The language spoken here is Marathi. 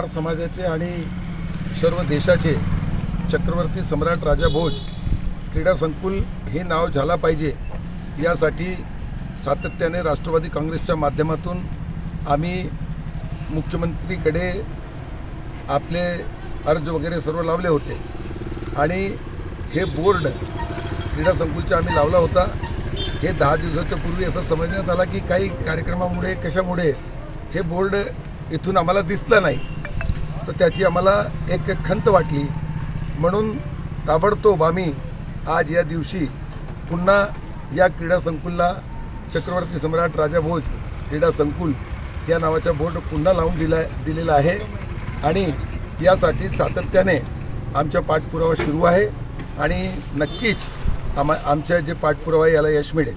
पवार समाजाचे आणि सर्व देशाचे चक्रवर्ती सम्राट राजा भोज क्रीडा संकुल हे नाव झाला पाहिजे यासाठी सातत्याने राष्ट्रवादी काँग्रेसच्या माध्यमातून आम्ही मुख्यमंत्रीकडे आपले अर्ज वगैरे सर्व लावले होते आणि हे बोर्ड क्रीडा संकुलचा आम्ही लावला होता। हे 10 दिवसाच्या पूर्वी असं समजण्यात आला की काही कार्यक्रमामुळे कशामुळे हे बोर्ड इथून आम्हाला दिसलं नाही, तर त्याची आम्हाला एक खंत वाटली। म्हणून ताबडतोब आम्ही आज या दिवशी पुन्हा या क्रीडा संकुलला चक्रवर्ती सम्राट राजा भोज क्रीडा संकुल या नावाचा बोर्ड पुन्हा लावून दिलेला आहे आणि यासाठी सातत्याने आमचा पाठपुरावा सुरू आहे आणि नक्कीच आमच्या जे पाठपुरावा याला यश मिळेल।